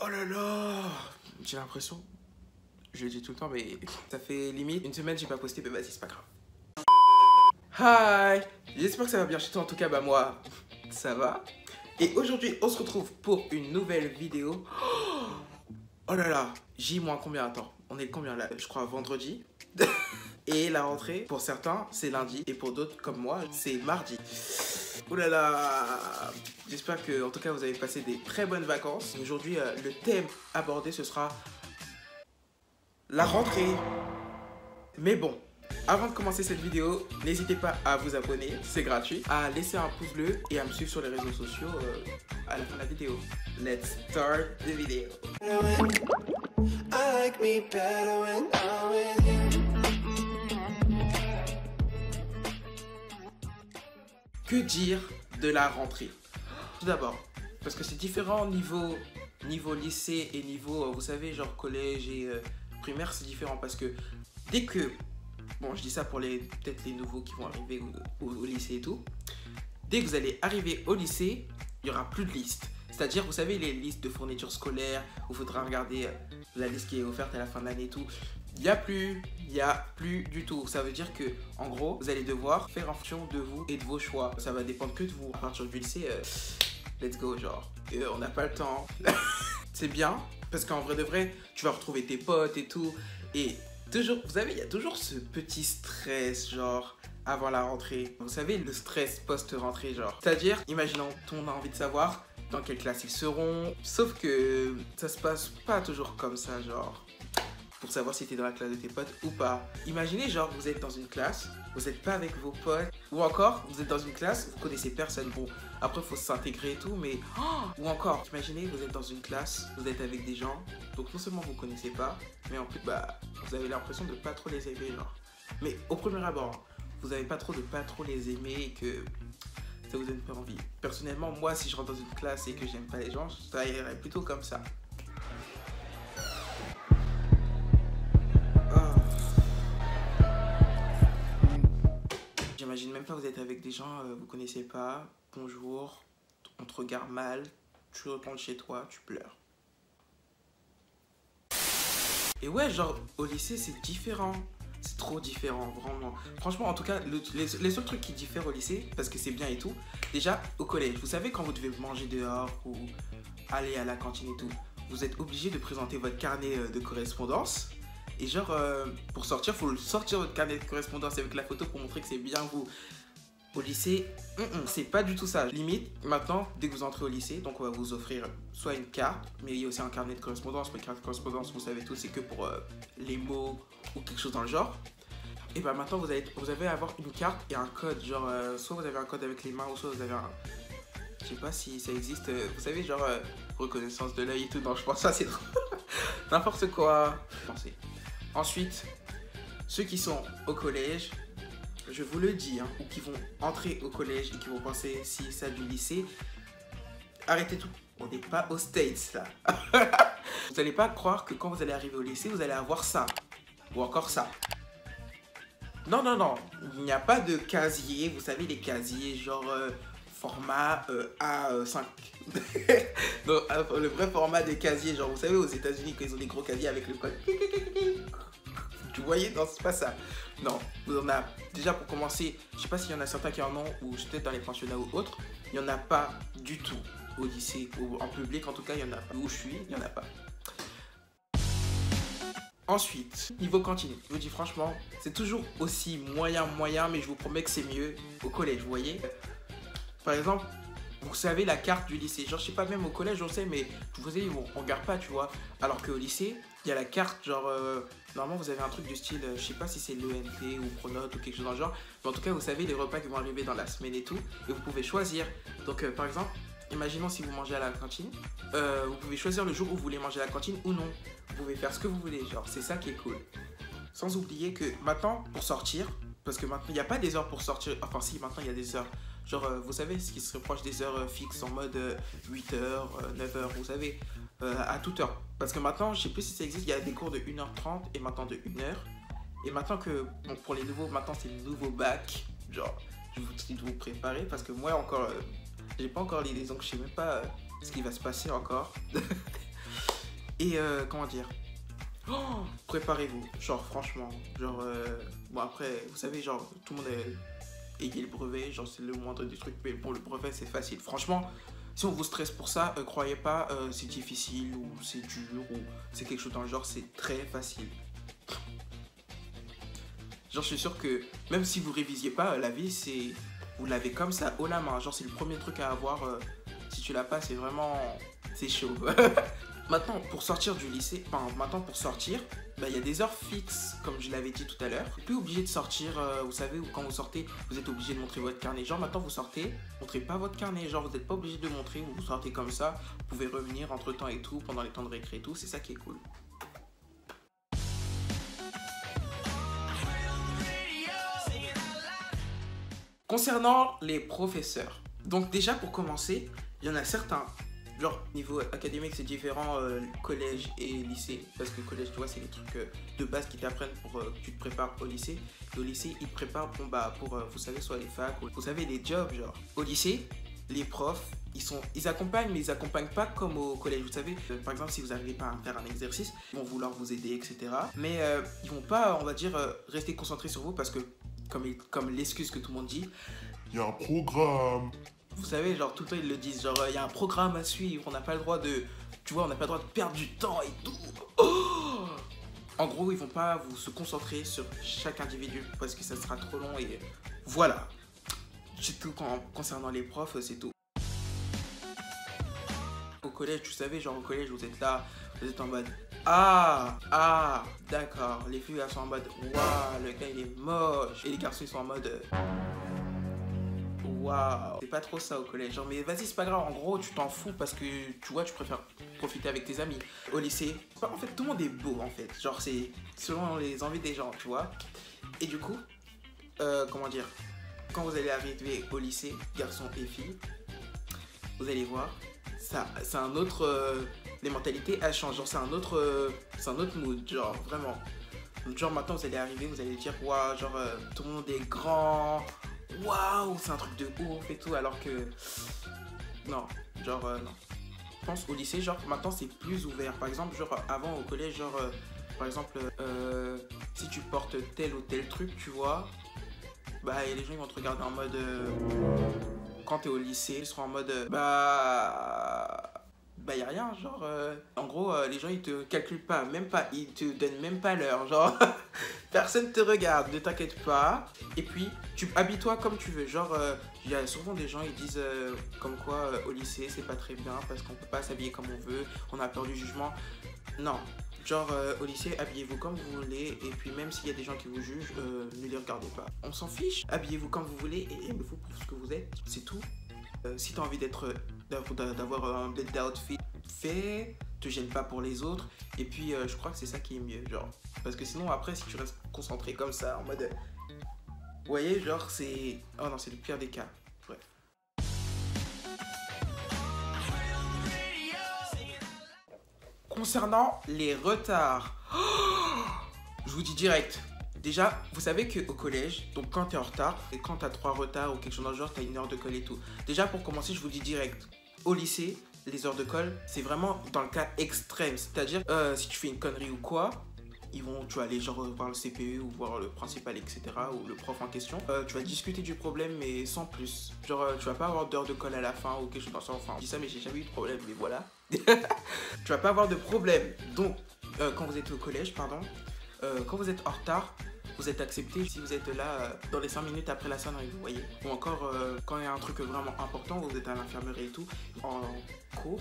Oh là là, j'ai l'impression, je le dis tout le temps, mais ça fait limite une semaine que j'ai pas posté, mais vas-y, c'est pas grave. Hi, j'espère que ça va bien chez toi. En tout cas, bah moi, ça va. Et aujourd'hui, on se retrouve pour une nouvelle vidéo. Oh là là, J- combien? Attends, on est combien là? Je crois vendredi. Et la rentrée, pour certains, c'est lundi. Et pour d'autres, comme moi, c'est mardi. Oh là là, j'espère que, en tout cas, vous avez passé des très bonnes vacances. Aujourd'hui, le thème abordé, ce sera la rentrée. Mais bon, avant de commencer cette vidéo, n'hésitez pas à vous abonner, c'est gratuit, à laisser un pouce bleu et à me suivre sur les réseaux sociaux à la fin de la vidéo. Let's start the video. Que dire de la rentrée? Tout d'abord, parce que c'est différent niveau lycée et niveau, vous savez, genre collège et primaire, c'est différent parce que dès que, bon, je dis ça pour peut-être les nouveaux qui vont arriver au lycée et tout, dès que vous allez arriver au lycée, il n'y aura plus de liste. C'est-à-dire, vous savez, les listes de fournitures scolaires où il faudra regarder la liste qui est offerte à la fin de l'année et tout. Il n'y a plus du tout. Ça veut dire que, en gros, vous allez devoir faire en fonction de vous et de vos choix. Ça va dépendre que de vous. À partir du lycée, let's go, genre. On n'a pas le temps. C'est bien, parce qu'en vrai de vrai, tu vas retrouver tes potes et tout. Et toujours, vous savez, il y a toujours ce petit stress, genre, avant la rentrée. Vous savez, le stress post-rentrée, genre. C'est-à-dire, imaginons, on a envie de savoir dans quelle classe ils seront. Sauf que ça se passe pas toujours comme ça, genre, pour savoir si t'es dans la classe de tes potes ou pas. Imaginez, genre, vous êtes dans une classe, vous n'êtes pas avec vos potes, ou encore, vous êtes dans une classe, vous connaissez personne. Bon, après, il faut s'intégrer et tout, mais... ou encore, imaginez, vous êtes dans une classe, vous êtes avec des gens, donc non seulement vous connaissez pas, mais en plus, bah, vous avez l'impression de pas trop les aimer, genre. Mais au premier abord, vous avez pas trop de pas trop les aimer et que ça vous donne pas envie. Personnellement, moi, si je rentre dans une classe et que j'aime pas les gens, ça irait plutôt comme ça. J'imagine même pas, vous êtes avec des gens, vous connaissez pas, bonjour, on te regarde mal, tu retournes chez toi, tu pleures. Et ouais, genre, au lycée, c'est différent. C'est trop différent, vraiment. Franchement, en tout cas, les seuls trucs qui diffèrent au lycée, parce que c'est bien et tout, déjà, au collège, vous savez, quand vous devez manger dehors ou aller à la cantine et tout, vous êtes obligé de présenter votre carnet de correspondance. Et genre, pour sortir, il faut sortir votre carnet de correspondance avec la photo pour montrer que c'est bien vous. Au lycée, c'est pas du tout ça. Limite, maintenant, dès que vous entrez au lycée, donc on va vous offrir soit une carte, mais il y a aussi un carnet de correspondance. Mais carte de correspondance, vous savez tous, c'est que pour les mots ou quelque chose dans le genre. Et bah maintenant, vous allez avoir une carte et un code. Genre, soit vous avez un code avec les mains, ou soit vous avez un... Je sais pas si ça existe, vous savez, genre, reconnaissance de l'œil et tout. Non, je pense ça, c'est trop... n'importe quoi. Pensez. Ensuite, ceux qui sont au collège, je vous le dis, hein, ou qui vont entrer au collège et qui vont penser si ça du lycée, arrêtez tout. On n'est pas aux States là. Vous n'allez pas croire que quand vous allez arriver au lycée, vous allez avoir ça. Ou encore ça. Non, non, non. Il n'y a pas de casier. Vous savez, les casiers genre format A5. Donc, le vrai format des casiers. Genre, vous savez, aux États-Unis, quand ils ont des gros casiers avec le code. Vous voyez, non, c'est pas ça. Non, vous en avez. Déjà, pour commencer, je sais pas s'il y en a certains qui en ont, ou peut-être dans les pensionnats ou autres, il n'y en a pas du tout au lycée, ou en public, en tout cas, il n'y en a pas. Où je suis, il n'y en a pas. Ensuite, niveau cantine, je vous dis franchement, c'est toujours aussi moyen, mais je vous promets que c'est mieux au collège, vous voyez. Par exemple, vous savez la carte du lycée, genre je sais pas, même au collège on sait, mais vous savez, on regarde pas, tu vois. Alors qu'au lycée, il y a la carte, genre, normalement vous avez un truc du style, je sais pas si c'est l'ENT ou Pronote ou quelque chose dans le genre, mais en tout cas vous savez les repas qui vont arriver dans la semaine et tout, et vous pouvez choisir. Donc par exemple, imaginons si vous mangez à la cantine, vous pouvez choisir le jour où vous voulez manger à la cantine ou non. Vous pouvez faire ce que vous voulez, genre c'est ça qui est cool. Sans oublier que maintenant, pour sortir, parce que maintenant il n'y a pas des heures pour sortir, enfin si, maintenant il y a des heures. Genre, vous savez, ce qui se reproche des heures fixes en mode 8h, 9h, vous savez, à toute heure. Parce que maintenant, je sais plus si ça existe, il y a des cours de 1h30 et maintenant de 1h. Et maintenant que, bon, pour les nouveaux, maintenant c'est le nouveau bac. Genre, je vous dis de vous préparer parce que moi encore, j'ai pas encore l'idée, donc je sais même pas ce qui va se passer encore. Et comment dire, oh, préparez-vous, genre franchement, genre, bon après, vous savez, genre, tout le monde ayez le brevet, genre c'est le moindre des trucs, mais bon, le brevet c'est facile. Franchement, si on vous stresse pour ça, croyez pas, c'est difficile, ou c'est dur, ou c'est quelque chose dans le genre, c'est très facile. Genre, je suis sûr que même si vous révisiez pas, la vie, c'est... Vous l'avez comme ça, haut la main. Genre, c'est le premier truc à avoir. Si tu l'as pas, c'est vraiment... C'est chaud. Maintenant, pour sortir du lycée... Enfin, maintenant, pour sortir, bah, y a des heures fixes, comme je l'avais dit tout à l'heure. Vous n'êtes plus obligé de sortir, vous savez, quand vous sortez, vous êtes obligé de montrer votre carnet. Genre, maintenant, vous sortez, montrez pas votre carnet. Genre, vous n'êtes pas obligé de montrer, vous sortez comme ça. Vous pouvez revenir entre-temps et tout, pendant les temps de récré et tout. C'est ça qui est cool. Concernant les professeurs, donc déjà pour commencer, il y en a certains, genre niveau académique c'est différent, collège et lycée, parce que collège tu vois c'est les trucs de base qui t'apprennent pour que tu te prépares au lycée, et au lycée ils te préparent bon, bah, pour, vous savez, soit les facs, ou, vous savez les jobs genre. Au lycée, les profs, ils accompagnent, mais ils accompagnent pas comme au collège, vous savez, par exemple si vous n'arrivez pas à faire un exercice, ils vont vouloir vous aider, etc. Mais ils vont pas, on va dire, rester concentrés sur vous parce que comme l'excuse que tout le monde dit, il y a un programme. Vous savez, genre tout le temps ils le disent, genre il y a un programme à suivre, on n'a pas le droit de, tu vois, on n'a pas le droit de perdre du temps et tout. Oh, en gros, ils vont pas vous se concentrer sur chaque individu parce que ça sera trop long et voilà. C'est tout concernant les profs, c'est tout. Au collège, vous savez, genre au collège, vous êtes là, vous êtes en mode ah, d'accord. Les filles elles sont en mode waouh, le gars il est moche. Et les garçons ils sont en mode waouh. C'est pas trop ça au collège. Genre, mais vas-y, c'est pas grave. En gros, tu t'en fous parce que tu vois, tu préfères profiter avec tes amis. Au lycée, en fait, tout le monde est beau en fait. Genre, c'est selon les envies des gens, tu vois. Et du coup, comment dire, quand vous allez arriver au lycée, garçons et filles, vous allez voir, ça, c'est un autre. Les mentalités elles changent, genre c'est un autre mood, genre vraiment. Genre maintenant vous allez arriver, vous allez dire waouh, genre tout le monde est grand, waouh, c'est un truc de ouf et tout, alors que non, genre non. Je pense au lycée, genre maintenant c'est plus ouvert. Par exemple, genre avant au collège, genre par exemple si tu portes tel ou tel truc, tu vois, bah et les gens ils vont te regarder en mode quand t'es au lycée, ils seront en mode bah y a rien, genre en gros les gens ils te calculent pas, même pas, ils te donnent même pas l'heure, genre personne te regarde, ne t'inquiète pas. Et puis tu habille-toi comme tu veux, genre il y a souvent des gens ils disent comme quoi au lycée c'est pas très bien parce qu'on peut pas s'habiller comme on veut, on a peur du jugement. Non, genre au lycée habillez-vous comme vous voulez et puis même s'il y a des gens qui vous jugent, ne les regardez pas. On s'en fiche, habillez-vous comme vous voulez et aimez-vous pour ce que vous êtes, c'est tout. Si tu as envie d'avoir un bel outfit fait, te gêne pas pour les autres. Et puis je crois que c'est ça qui est mieux, genre. Parce que sinon après si tu restes concentré comme ça en mode vous voyez, genre c'est... Oh non, c'est le pire des cas. Bref. Concernant les retards, je vous dis direct. Déjà, vous savez qu'au collège, donc quand tu es en retard, et quand tu as 3 retards ou quelque chose dans le genre, tu as 1 heure de colle et tout. Déjà, pour commencer, je vous dis direct. Au lycée, les heures de colle, c'est vraiment dans le cas extrême. C'est-à-dire, si tu fais une connerie ou quoi, ils vont, tu vas aller genre voir le CPE ou voir le principal, etc. ou le prof en question. Tu vas discuter du problème, mais sans plus. Genre, tu vas pas avoir d'heure de colle à la fin ou quelque chose dans ce genre. Enfin, je dis ça, mais j'ai jamais eu de problème, mais voilà. Tu vas pas avoir de problème. Donc, quand vous êtes au collège, pardon, quand vous êtes en retard, vous êtes accepté si vous êtes là dans les 5 minutes après la sonnerie, vous voyez. Ou encore, quand il y a un truc vraiment important, vous êtes à l'infirmerie et tout, en cours,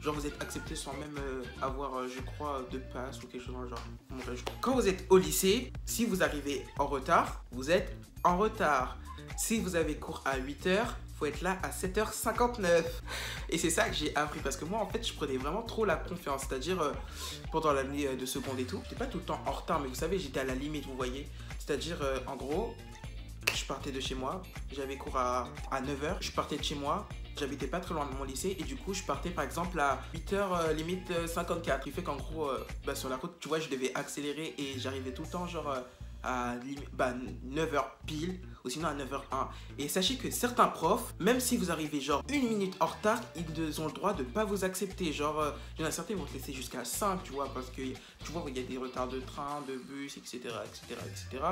genre vous êtes accepté sans même avoir, je crois, de passe ou quelque chose dans le genre. Quand vous êtes au lycée, si vous arrivez en retard, vous êtes en retard. Si vous avez cours à 8h, faut être là à 7h59. Et c'est ça que j'ai appris parce que moi en fait je prenais vraiment trop la confiance. C'est-à-dire pendant l'année de seconde et tout, j'étais pas tout le temps en retard mais vous savez j'étais à la limite, vous voyez. C'est-à-dire en gros, je partais de chez moi, j'avais cours à 9h, je partais de chez moi, j'habitais pas très loin de mon lycée et du coup je partais par exemple à 8h limite 54. Ce qui fait qu'en gros sur la route tu vois je devais accélérer et j'arrivais tout le temps genre à 9h pile ou sinon à 9h01. Et sachez que certains profs, même si vous arrivez genre 1 minute en retard, ils ont le droit de pas vous accepter. Genre, il y en a certains qui vont te laisser jusqu'à 5, tu vois, parce que tu vois, il y a des retards de train, de bus, etc. etc., etc.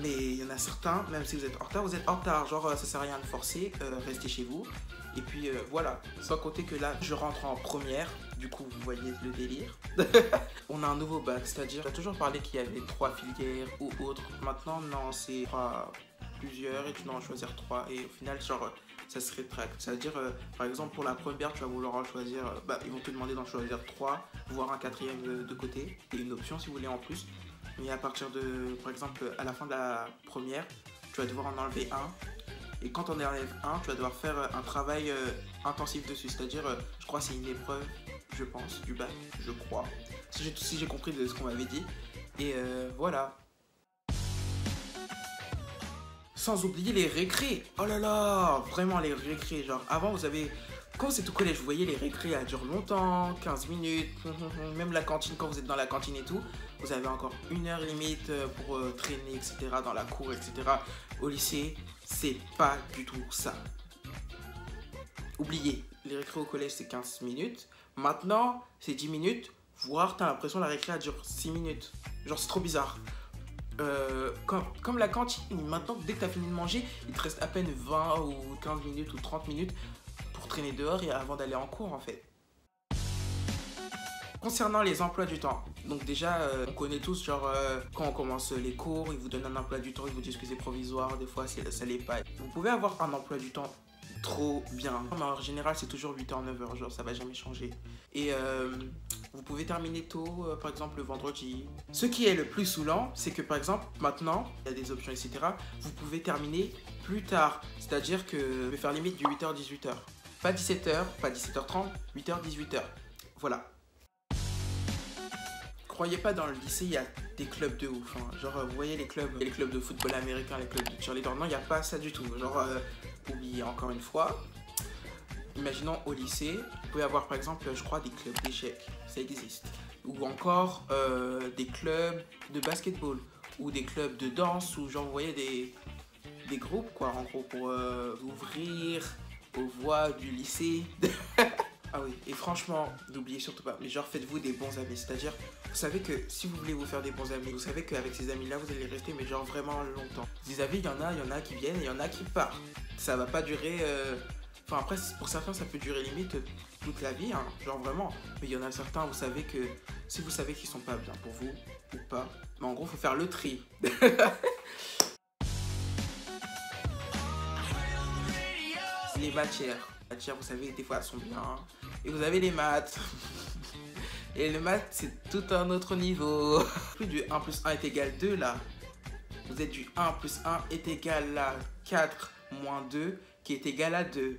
Mais il y en a certains, même si vous êtes en retard, vous êtes en retard. Genre, ça sert à rien de forcer, restez chez vous. Et puis voilà, sans compter que là, je rentre en première. Du coup, vous voyez le délire. On a un nouveau bac, c'est-à-dire, on a toujours parlé qu'il y avait 3 filières ou autres. Maintenant, non, c'est plusieurs et tu dois en choisir 3. Et au final, genre, ça se rétracte. C'est-à-dire, par exemple, pour la première, tu vas vouloir en choisir, ils vont te demander d'en choisir 3, voire un quatrième de côté. Et une option si vous voulez en plus. Mais à partir de, par exemple, à la fin de la première, tu vas devoir en enlever un. Et quand on enlève un, tu vas devoir faire un travail intensif dessus. C'est-à-dire, je crois que c'est une épreuve, je pense, du bac, je crois. Si j'ai compris de ce qu'on m'avait dit. Et voilà. Sans oublier les récrés. Oh là là, vraiment les récrés. Genre, avant, vous avez... Quand vous êtes au collège, vous voyez, les récrés, elles durent longtemps, 15 minutes. Même la cantine, quand vous êtes dans la cantine et tout, vous avez encore 1 heure limite pour traîner, etc., dans la cour, etc. Au lycée, c'est pas du tout ça. Oubliez, les récrés au collège, c'est 15 minutes. Maintenant, c'est 10 minutes, voire t'as l'impression que la récré, elle dure 6 minutes. Genre, c'est trop bizarre. Comme la cantine, maintenant, dès que t'as fini de manger, il te reste à peine 20 ou 15 minutes ou 30 minutes pour traîner dehors et avant d'aller en cours, en fait. Concernant les emplois du temps, donc déjà on connaît tous, genre quand on commence les cours, ils vous donnent un emploi du temps, ils vous disent que c'est provisoire, des fois ça l'est pas. Vous pouvez avoir un emploi du temps trop bien, mais en général c'est toujours 8h, 9h, genre ça va jamais changer. Et vous pouvez terminer tôt, par exemple le vendredi. Ce qui est le plus saoulant, c'est que par exemple maintenant, il y a des options, etc. Vous pouvez terminer plus tard, c'est-à-dire que vous pouvez faire limite du 8h, 18h. Pas 17h, pas 17h30, 8h, 18h. Voilà. Croyez pas, dans le lycée, il y a des clubs de ouf. Hein. Genre, vous voyez les clubs de football américain, les clubs de cheerleader. Non, il n'y a pas ça du tout. Genre, oubliez encore une fois. Imaginons au lycée, vous pouvez avoir par exemple, je crois, des clubs d'échecs. Ça existe. Ou encore des clubs de basketball. Ou des clubs de danse. Ou genre, vous voyez des groupes, quoi, en gros, pour ouvrir aux voies du lycée. Ah oui, et franchement, n'oubliez surtout pas, mais genre faites-vous des bons amis, c'est-à-dire, vous savez que si vous voulez vous faire des bons amis, vous savez qu'avec ces amis-là, vous allez rester, mais genre vraiment longtemps. Vous avez, il y en a qui viennent et il y en a qui partent. Ça va pas durer, enfin après, pour certains, ça peut durer limite toute la vie, hein, genre vraiment. Mais il y en a certains, vous savez que, si vous savez qu'ils sont pas bien pour vous, ou pas, mais en gros, faut faire le tri. Les matières, vous savez, des fois elles sont bien. Et vous avez les maths. Et le maths, c'est tout un autre niveau. Plus du 1 plus 1 est égal 2 là. Vous êtes du 1 plus 1 est égal à 4 moins 2 qui est égal à 2.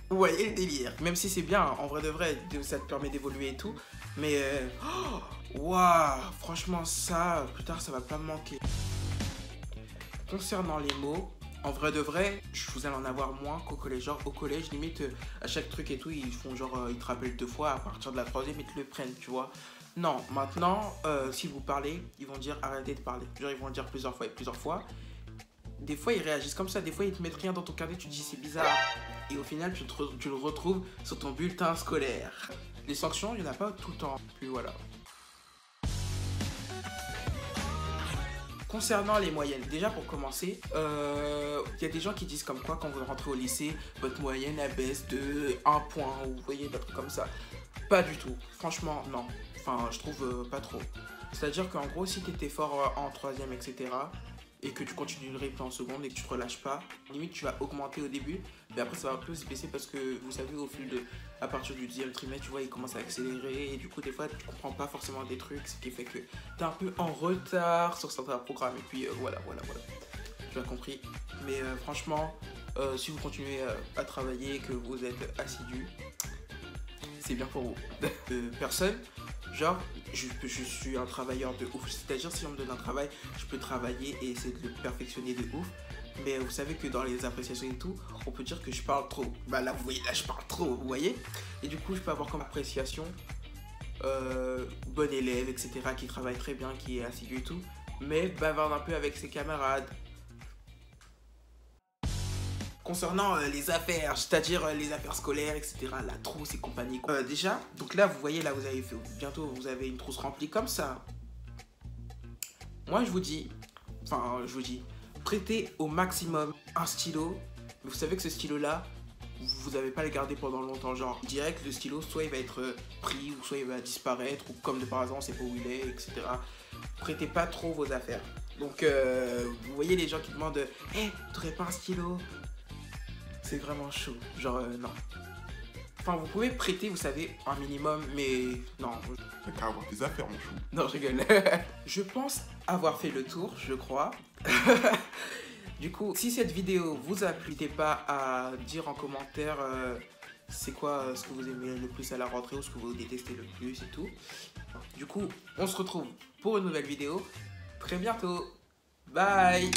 Vous voyez le délire. Même si c'est bien, en vrai de vrai, ça te permet d'évoluer et tout. Mais, waouh, franchement ça, plus tard ça va pas me manquer. Concernant les mots, en vrai de vrai, vous allez en avoir moins qu'au collège. Genre au collège, limite, à chaque truc et tout, ils font genre, ils te rappellent 2 fois, à partir de la 3e, ils te le prennent, tu vois. Non, maintenant, si vous parlez, ils vont dire arrêtez de parler. Genre, ils vont le dire plusieurs fois et plusieurs fois. Des fois, ils réagissent comme ça, des fois, ils te mettent rien dans ton carnet, tu te dis c'est bizarre. Et au final, tu le retrouves sur ton bulletin scolaire. Les sanctions, il n'y en a pas tout le temps. Puis voilà. Concernant les moyennes, déjà pour commencer, y a des gens qui disent comme quoi quand vous rentrez au lycée, votre moyenne elle baisse de 1 point, ou vous voyez des trucs comme ça. Pas du tout, franchement non, enfin je trouve pas trop. C'est-à-dire qu'en gros si tu étais fort en 3e etc. et que tu continues le rythme en seconde et que tu te relâches pas, limite tu vas augmenter au début, mais après ça va plus baisser parce que vous savez au fil de, à partir du 10e trimestre, tu vois, il commence à accélérer et du coup des fois tu comprends pas forcément des trucs, ce qui fait que t'es un peu en retard sur certains programmes et puis voilà. Tu as compris. Mais franchement, si vous continuez à travailler et que vous êtes assidu, c'est bien pour vous. Personne, genre, je suis un travailleur de ouf. C'est-à-dire, si on me donne un travail, je peux travailler et essayer de le perfectionner de ouf. Mais vous savez que dans les appréciations et tout, on peut dire que je parle trop. Bah là, vous voyez, là, je parle trop, vous voyez. Et du coup, je peux avoir comme appréciation bon élève, etc., qui travaille très bien, qui est assidu et tout. mais bavarde un peu avec ses camarades. Concernant les affaires, c'est-à-dire les affaires scolaires, etc., la trousse et compagnie. Déjà, donc là, vous voyez, là, vous avez fait, bientôt, vous avez une trousse remplie comme ça. Moi, je vous dis, prêtez au maximum un stylo. Mais vous savez que ce stylo-là, vous n'allez pas le garder pendant longtemps. Genre, direct, le stylo, soit il va être pris, ou soit il va disparaître, ou comme de par hasard, on sait pas où il est, etc. Prêtez pas trop vos affaires. Donc, vous voyez les gens qui demandent « Hey, t'aurais pas un stylo ?» C'est vraiment chaud. Genre, non. Enfin, vous pouvez prêter, vous savez, un minimum, mais non. T'as qu'à avoir tes affaires, mon chou. Non, je rigole. Je pense avoir fait le tour, je crois. Du coup, si cette vidéo vous a plu, n'hésitez pas à dire en commentaire c'est quoi ce que vous aimez le plus à la rentrée ou ce que vous détestez le plus et tout. Du coup, on se retrouve pour une nouvelle vidéo très bientôt. Bye.